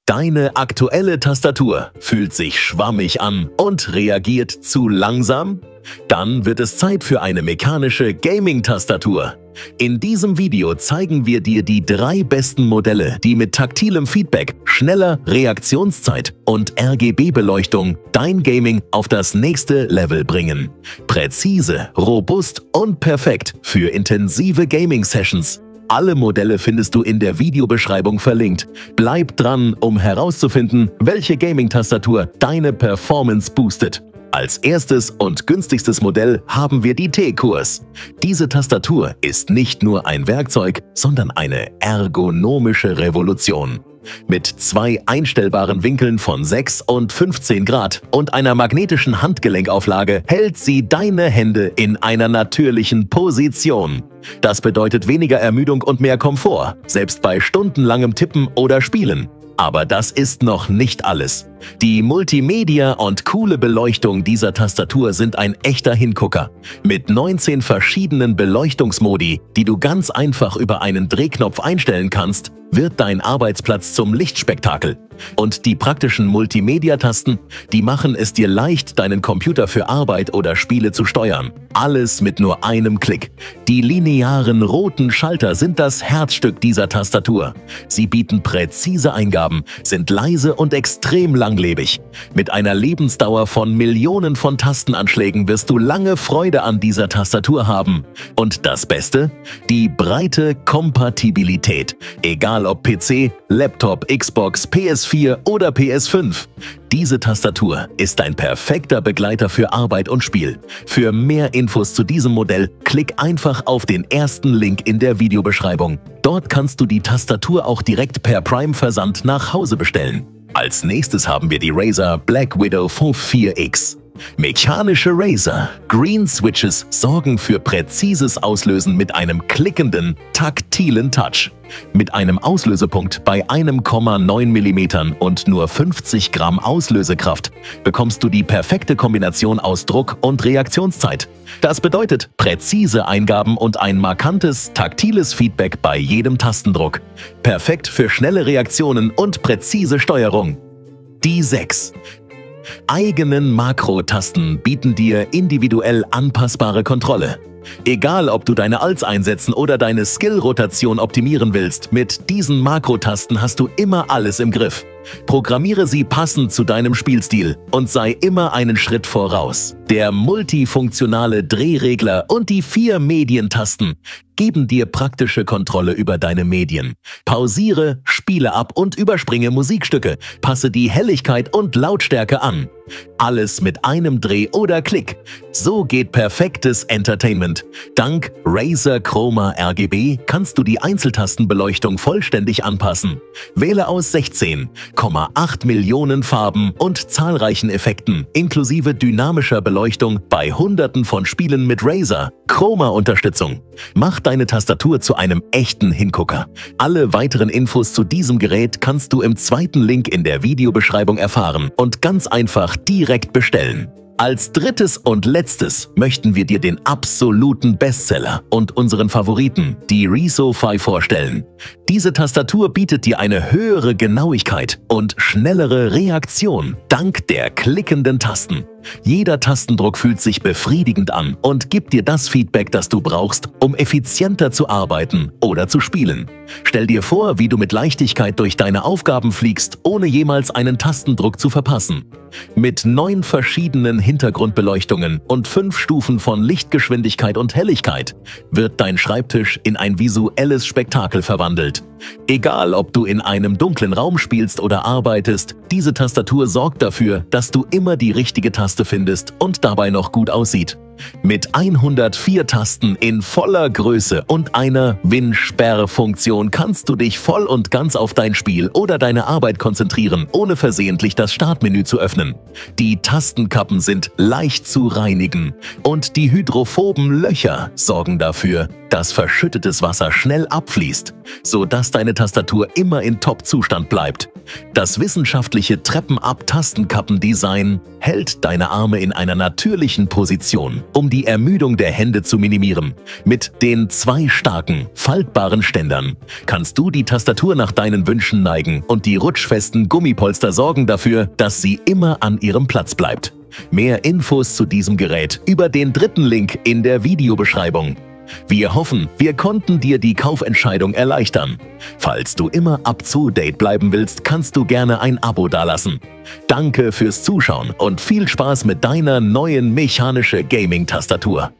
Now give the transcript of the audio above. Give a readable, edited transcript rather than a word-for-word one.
Deine aktuelle Tastatur fühlt sich schwammig an und reagiert zu langsam? Dann wird es Zeit für eine mechanische Gaming-Tastatur. In diesem Video zeigen wir dir die 3 besten Modelle, die mit taktilem Feedback, schneller Reaktionszeit und RGB-Beleuchtung dein Gaming auf das nächste Level bringen. Präzise, robust und perfekt für intensive Gaming-Sessions. Alle Modelle findest du in der Videobeschreibung verlinkt. Bleib dran, um herauszufinden, welche Gaming-Tastatur deine Performance boostet. Als erstes und günstigstes Modell haben wir die T-Kurs. Diese Tastatur ist nicht nur ein Werkzeug, sondern eine ergonomische Revolution. Mit 2 einstellbaren Winkeln von 6 und 15 Grad und einer magnetischen Handgelenkauflage hält sie deine Hände in einer natürlichen Position. Das bedeutet weniger Ermüdung und mehr Komfort, selbst bei stundenlangem Tippen oder Spielen. Aber das ist noch nicht alles. Die Multimedia und coole Beleuchtung dieser Tastatur sind ein echter Hingucker. Mit 19 verschiedenen Beleuchtungsmodi, die du ganz einfach über einen Drehknopf einstellen kannst, wird dein Arbeitsplatz zum Lichtspektakel. Und die praktischen Multimedia-Tasten, die machen es dir leicht, deinen Computer für Arbeit oder Spiele zu steuern. Alles mit nur einem Klick. Die linearen roten Schalter sind das Herzstück dieser Tastatur. Sie bieten präzise Eingaben, sind leise und extrem langlebig. Mit einer Lebensdauer von Millionen von Tastenanschlägen wirst du lange Freude an dieser Tastatur haben. Und das Beste? Die breite Kompatibilität. Egal ob PC, Laptop, Xbox, PS4 oder PS5. Diese Tastatur ist ein perfekter Begleiter für Arbeit und Spiel. Für mehr Infos zu diesem Modell, klick einfach auf den ersten Link in der Videobeschreibung. Dort kannst du die Tastatur auch direkt per Prime-Versand nach Hause bestellen. Als nächstes haben wir die Razer Black Widow 4X. Mechanische Razer Green Switches sorgen für präzises Auslösen mit einem klickenden, taktilen Touch. Mit einem Auslösepunkt bei 1,9 mm und nur 50 Gramm Auslösekraft bekommst du die perfekte Kombination aus Druck und Reaktionszeit. Das bedeutet präzise Eingaben und ein markantes, taktiles Feedback bei jedem Tastendruck. Perfekt für schnelle Reaktionen und präzise Steuerung. Die 6. Eigenen Makrotasten bieten dir individuell anpassbare Kontrolle. Egal, ob du deine Alts einsetzen oder deine Skill-Rotation optimieren willst, mit diesen Makrotasten hast du immer alles im Griff. Programmiere sie passend zu deinem Spielstil und sei immer einen Schritt voraus. Der multifunktionale Drehregler und die 4 Medientasten geben dir praktische Kontrolle über deine Medien. Pausiere, spiele ab und überspringe Musikstücke. Passe die Helligkeit und Lautstärke an. Alles mit einem Dreh oder Klick. So geht perfektes Entertainment. Dank Razer Chroma RGB kannst du die Einzeltastenbeleuchtung vollständig anpassen. Wähle aus 16,8 Millionen Farben und zahlreichen Effekten, inklusive dynamischer Beleuchtung bei Hunderten von Spielen mit Razer Chroma-Unterstützung. Mach deine Tastatur zu einem echten Hingucker. Alle weiteren Infos zu diesem Gerät kannst du im zweiten Link in der Videobeschreibung erfahren und ganz einfach direkt bestellen. Als drittes und letztes möchten wir dir den absoluten Bestseller und unseren Favoriten, die Rezo 5, vorstellen. Diese Tastatur bietet dir eine höhere Genauigkeit und schnellere Reaktion dank der klickenden Tasten. Jeder Tastendruck fühlt sich befriedigend an und gibt dir das Feedback, das du brauchst, um effizienter zu arbeiten oder zu spielen. Stell dir vor, wie du mit Leichtigkeit durch deine Aufgaben fliegst, ohne jemals einen Tastendruck zu verpassen. Mit 9 verschiedenen Hintergrundbeleuchtungen und 5 Stufen von Lichtgeschwindigkeit und Helligkeit wird dein Schreibtisch in ein visuelles Spektakel verwandelt. Egal, ob du in einem dunklen Raum spielst oder arbeitest, diese Tastatur sorgt dafür, dass du immer die richtige Taste findest und dabei noch gut aussieht. Mit 104 Tasten in voller Größe und einer Win-Sperr-Funktion kannst du dich voll und ganz auf dein Spiel oder deine Arbeit konzentrieren, ohne versehentlich das Startmenü zu öffnen. Die Tastenkappen sind leicht zu reinigen und die hydrophoben Löcher sorgen dafür, dass verschüttetes Wasser schnell abfließt, sodass deine Tastatur immer in Top-Zustand bleibt. Das wissenschaftliche Treppen-Ab-Tastenkappendesign hält deine Arme in einer natürlichen Position. um die Ermüdung der Hände zu minimieren. Mit den 2 starken, faltbaren Ständern kannst du die Tastatur nach deinen Wünschen neigen und die rutschfesten Gummipolster sorgen dafür, dass sie immer an ihrem Platz bleibt. Mehr Infos zu diesem Gerät über den 3. Link in der Videobeschreibung. Wir hoffen, wir konnten dir die Kaufentscheidung erleichtern. Falls du immer up-to-date bleiben willst, kannst du gerne ein Abo dalassen. Danke fürs Zuschauen und viel Spaß mit deiner neuen mechanische Gaming-Tastatur.